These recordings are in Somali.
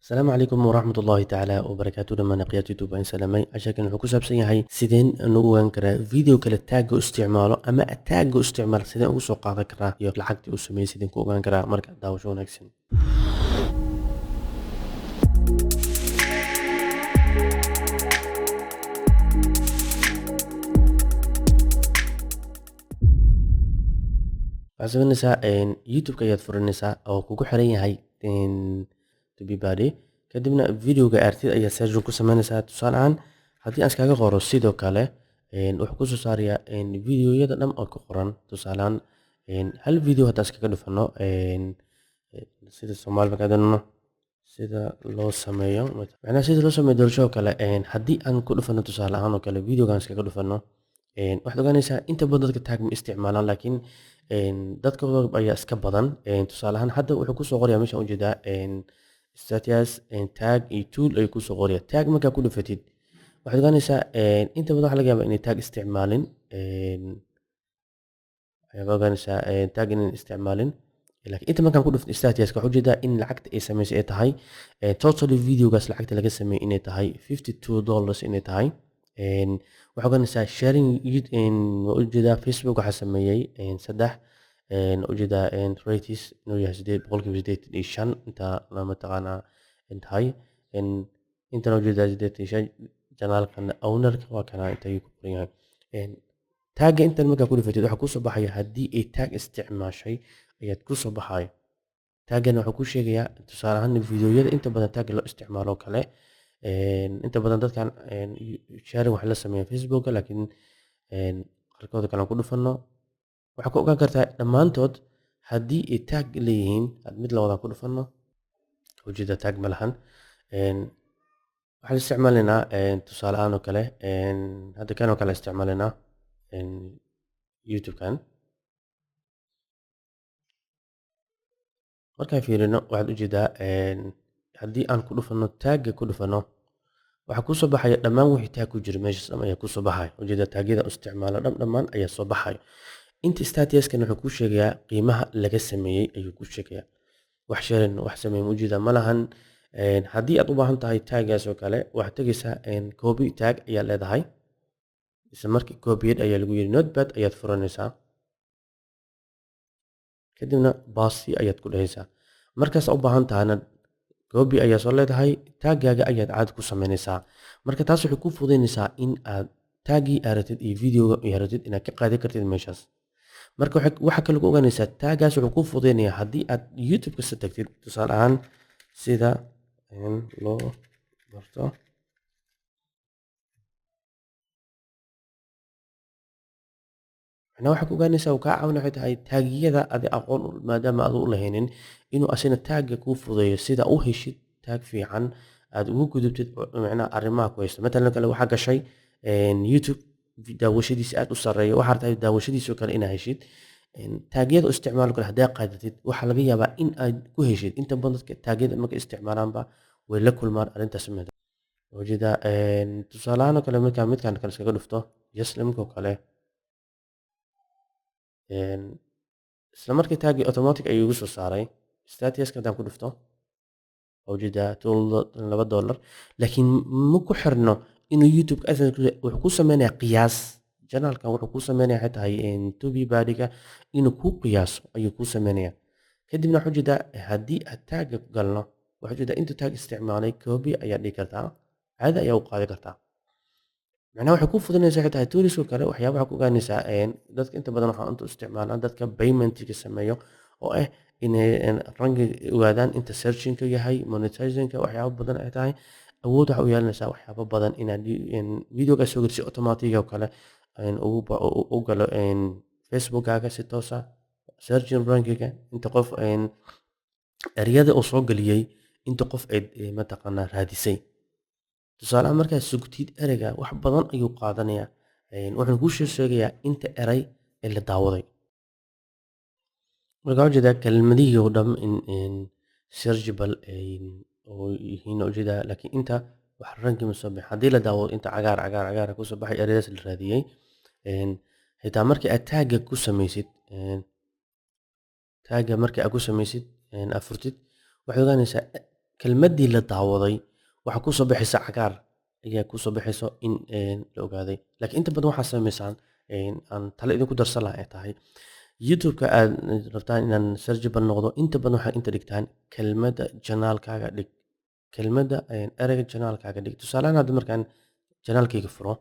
السلام عليكم ورحمة الله تعالى وبركاته. لما نقيات يوتيوب إن سلامي عشان حكو سابسن yahay sideen nagu ogaan karaa video kale tag u isticmaalo ama tag u isticmaal sideen ugu soo qaadan karaa iyo lacagtii uu sameeyay sideen ku ogaan karaa marka daawasho wanaagsan. waxaad sameynaysaa youtube-ka ayaad furanaysaa oo kugu xiran yahay tubibadi kadibna videoga artid ayaad search ku sameynaysaa. tusaale ahaan haddii aan iskaga qoro sidoo kale wuxuu kusoo saarayaa videoyada dhan oo ku qoran. tusaale ahaan hal video haddaan iskaga dhufano sida Soomaali markaa doonno sida loo sameeyo macnaha sida loo sameeyo doorasho kale haddii aan ku dhufano tusaale ahaan oo kale videogan iskaga dhufano waxaad ogaanaysaa inta badan dadka tag ma isticmaalaan laakiin dadka ayaa iska badan. tusaale ahaan hadda wuxuu kusoo qorayaa meeshaan ujeedaa status tag iyo tool ayuu kusoo qorayaa. tag markaa ku dhufatid waxaad ogaanaysaa inta badan waxaa laga yaabaa inay tag isticmaalin ayaad ogaanaysaa tag inay isticmaalin laakiin inta markaan ku dhufto status waxaa ujeedaa in lacagta ay samaysay ay tahay totally videogaas lacagta laga sameeyay inay tahay $52 inay tahay. waxaa ogaanaysaa sharing ujeedaa Facebook waxaa sameeyay saddex ujeedaa rates inuu yahay 8.85 inta lama taqaanaa tahay intana ujeedaa 85 janaalkan ownerka waa kana intay ku qoran yahay tagga intan markaa ku dhufatid waxaa kusoo baxaya haddii ay tag isticmaashay ayaad kusoo baxaya. taggana wuxuu ku sheegayaa tusaale ahaan videoyada inta badan tagga loo isticmaalo kale inta badan dadkan sharing waxay la sameeyaan Facebook laakiin qaarkood kale aan ku dhufano waxaa ku ogaan kartaa dhammaantood haddii ay tag leeyihiin mid la wada ku dhufano ujeeda tag ma lahan. waxaan isticmaalaynaa tusaale ahaan oo kale hadda kan oo kale isticmaalaynaa youtube-kan markaan fiirino waxaad ujeedaa haddii aan ku dhufano tagga ku dhufano waxaa kusoo baxaya dhammaan wixii tag ku jira meeshaas dhan ayaa kusoo baxaya. ujeeda tagyada u isticmaalo dhammaan ayaa soo baxayo. inta statuskan wuxuu ku sheegayaa qiimaha laga sameeyay ayuu ku sheegayaa. wax sharing wax sameeyay ujeeda ma lahan. haddii aad u baahan tahay taggaas oo kale waxaad tegaysaa copy tag ayaa leedahay isla markii copyed ayaa lagu yiri notepad ayaad furanaysaa kadibna basti ayaad ku dhahaysaa. markaas u baahan tahana copy ayaa soo leedahay taggaaga ayaad caad ku sameynaysaa. marka taas waxay ku fududeynaysaa in aad taggii aratid iyo videoga aratid inaad ka qaadan kartid meeshaas. marka waxa kale ku ogaanaysaa taggaas wuxuu ku fududeynayaa haddii aad youtube ka tagtid tusaale ahaan sida loo barto waxaa ku ogaanaysaa uu kaa caawinaya waxay tahay taagiyada adi aqoon maadaama aad u lahaynin inuu asina taagga kuu fudeeyo sida u heshid taag fiican aad ugu gudubtid macnaha arrimaha ku haysto. matalan kale waxaa gashay youtube daawashadiisa aad u sareeyo waxaa rabtaa daawashadiisa kale inaad heshid taagyada u isticmaalo kale haddaa qaadatid waxaa laga yaabaa in aad ku heshid inta badan dadka taagyada marka isticmaalaanba way la kulmaan arrintaas mid ujeeda tusaale ahaan kale midkaan kale iskaga dhufto yaslimka kale isla markii taagii automatic ayuu igu soo saaray statuska haddaan ku dhufto ujeeda $2 laakiin ma ku xirno inuu youtube wuxuu ku sameynayaa qiyaas janaalkan wuxuu ku sameynayaa waxay tahay tubibadiga inuu ku qiyaaso ayuu ku sameynayaa. kadibna waxaa ujeeda haddii aad taagga ku galno waxaa ujeeda intuu taag isticmaalay copy ayaa dhigi kartaa caadi ayaa u qaadi kartaa. macnaha waxay ku fududeynaysaa waxay tahay tooliska kale waxyaabaha ku ogaanaysaa dadka inta badan waxaa inta isticmaalaan dadka paymentiga sameeyo oo ah inay rangi ogaadaan inta searchingka yahay monetizingka waxyaabo badan ay tahay awood waxa u yeelanaysaa waxyaabo badan inaad videoga soo gelisi automatic oo kale u galo facebookkaaga si toos ah searching rankiga inta qof ereyada uu soo geliyay inta qof ay mataqaanaa raadisay. tusaale markaad sugtid ereyga wax badan ayuu qaadanayaa wuxuu kuu sheegayaa inta erey ee la daawaday. marka waxaa ujeedaa kelmadihii oo dhan in searchable oo yihiin ujeedaa laakiin inta wax ranki ma soo bixin haddii la daawado inta cagaar kusoo baxay ereyadaas la raadiyey xitaa markii aad taagga ku samaysid taagga markii aad ku samaysid afurtid waxaad ogaanaysaa kelmaddii la daawaday waxaa kusoo baxaysa cagaar ayaa kusoo baxayso in la ogaaday. Laakiin inta badan waxaa samaysaan aan talo idinku darsan lahaa ay tahay youtube-ka aad rabtaan inaan searchable noqdo, inta badan waxaa inta dhigtaan kelmadda janaalkaaga dhig, kelmadda ereyga janaalkaaga dhig. Tusaalehaan hadda markaan janaalkayga furo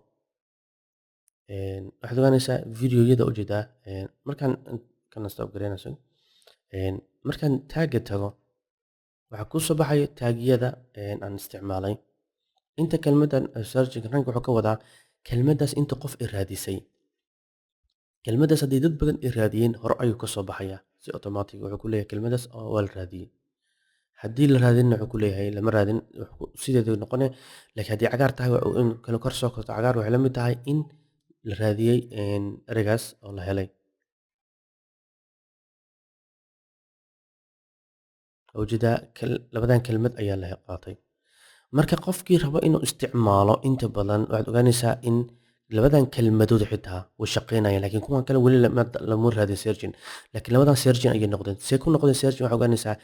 waxaad ogaanaysaa videoyada ujeedaa markaan kana stop garaynayso markaan taagga tago waxaa kusoo baxaya taagyada aan isticmaalay. Inta kelmaddan searching rank wuxuu ka wadaa kelmaddaas inta qof i raadisay. Kelmaddaas haddii dad badan i raadiyeen hore ayuu kasoo baxaya si automatic wuxuu ku leeyahay kelmaddaas waa la raadiyey. Haddii la raadinna wuxuu ku leeyahay lama raadin sideedu noqone. Laakiin haddii cagaar tahay in kale kor soo korto cagaar waxay la mid tahay in la raadiyey ereygaas oo la helay. ujeedaa labadan kelmad ayaa la qaatay. Marka qofkii rabo inuu isticmaalo inta badan waxaad ogaanaysaa in labadan kelmadood xitaa way shaqeynayaan, laakiin kuwan kale weli lama raadin searching. Laakiin labadan searching ayay noqdeen. See ku noqdeen searching waxaad ogaanaysaa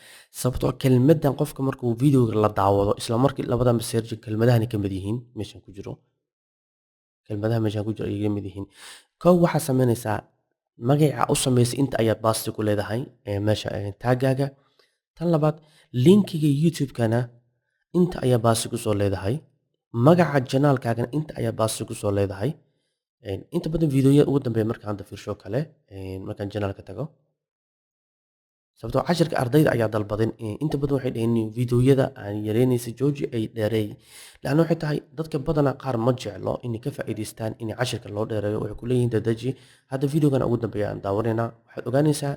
sababtoo kelmaddan qofka markuu videoga la daawado isla markii labadan searching kelmadahani ka mid yihiin meeshan ku jiro. kelmadaha meeshan ku jiro ayay ka mid yihiin. Kow waxaa samaynaysaa magaca u samaysay inta ayaad baasti ku leedahay meesha taagaaga. Tan labaad linkiga youtube-kana inta ayaa baasi kusoo leedahay. Magaca janaalkaagana inta ayaa baasi kusoo leedahay. Inta badan videoyada ugu dambeeya markaan hadda fiirsho kale markaan janaalka tago sababtoo cashirka ardayda ayaa dalbadan inta badan waxay dhaheen videoyada aan yareynaysa jooji ay dheereey. Laana waxay tahay dadka badanaa qaar ma jeclo inay ka faa'iidaystaan in cashirka loo dheereeyo. Waxay ku leeyihiin dadaji hadda videogan ugu dambeeya aan daawanayna waxaad ogaanaysaa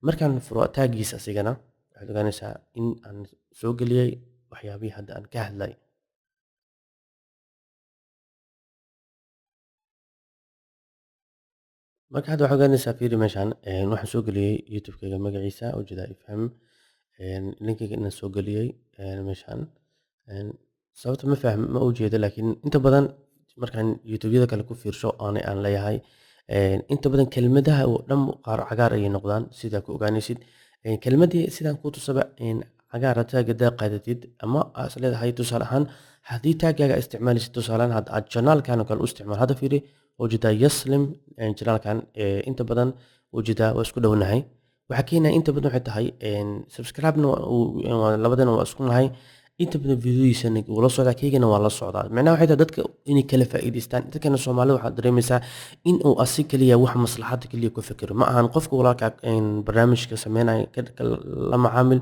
markaan furo taagiisa asigana waxaad ogaanaysaa in aan soo geliyey waxyaabihii hadda aan ka hadlay. marka hadda waxaad ogaanaysaa fiiri meeshaan waxaan soo geliyey youtube-kayga magaciisa ujeedaa ifham linkiga inaan soo geliyey meeshaan sababta ma ujeedo. Laakiin inta badan markaan youtube-yada kale ku fiirsho aan leeyahay inta badan kelmadaha oo dhan qaar cagaar ayay noqdaan sidaa ku ogaanaysid. kelmadii sidaan ku tusaba cagaara taaga daa qaadatid ama aad leedahay tusaale ahaan haddii taagaaga isticmaalaysid tusaalehaan hadda aad janaalkan oo kale u isticmaal hadda fiiri ujeedaa yaslim janaalkan inta badan ujeedaa waa isku dhownahay. waxaa keenaya inta badan waxay tahay subscribe-na labadana waa isku nahay. inta badan videoyiisana wuu la socdaa kaygana waa la socdaa. macnaha waxay tahay dadka inay kala faa'iidaystaan. dadkana Soomaalida waxaad dareemaysaa in uu asi kaliya wax maslaxada kaliya ku fikiro ma ahan qofka walaalka barnaamijka sameynaya la macaamil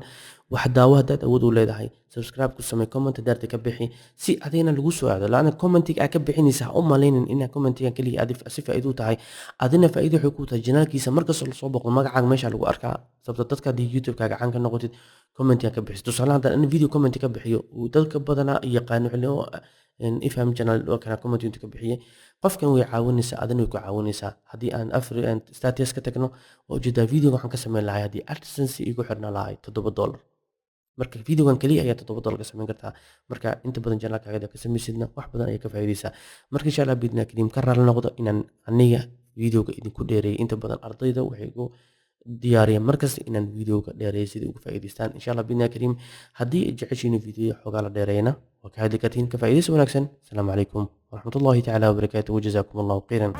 wax daawo haddaad awood u leedahay subscribe ku samee comment daarta ka bixi si adeena lagu soo aado. laana commentiga aad ka bixinaysa ha u malaynin in commentiga kaliya aad si faa'iido u tahay adina faa'iido waxay ku tahay janaalkiisa markasta la soo boqdo magacaaga meesha lagu arkaa sababtoo dadka haddii youtube-kaaga caan ka noqotid commentiga ka bixis. tusaale haddaan in video comment ka bixiyo dadka badanaa yaqaan ifham channel kana comment inta ka bixiyay qofkan way caawinaysaa adina way ku caawinaysaa. haddii aan status ka tagno oo ujeedaa video waxaan ka sameyn lahay haddii AdSense igu xirnaa lahay $7 marka videogan kaliya ayaa $7 ka samayn kartaa. marka inta badan janaalkaaga ka samaysidna wax badan ayaa ka faa'iidaysaa. marka insha Allah bidna kariim ka raali noqdo inaan aniga videoga idinku dheereeyay. inta badan ardayda waxay ugu diyaariyeen markasta inaan videoga dheereeyo sidii ugu faa'iidaystaan. insha Allah bidna kariim haddii jeceshiin video xogaa la dheereeyna waa ka hadli kartiin ka faa'iidaysi wanaagsan. Assalaamu calaykum waraxmatullaahi tacaala wabarakaatuh. jazakumullahu khayran.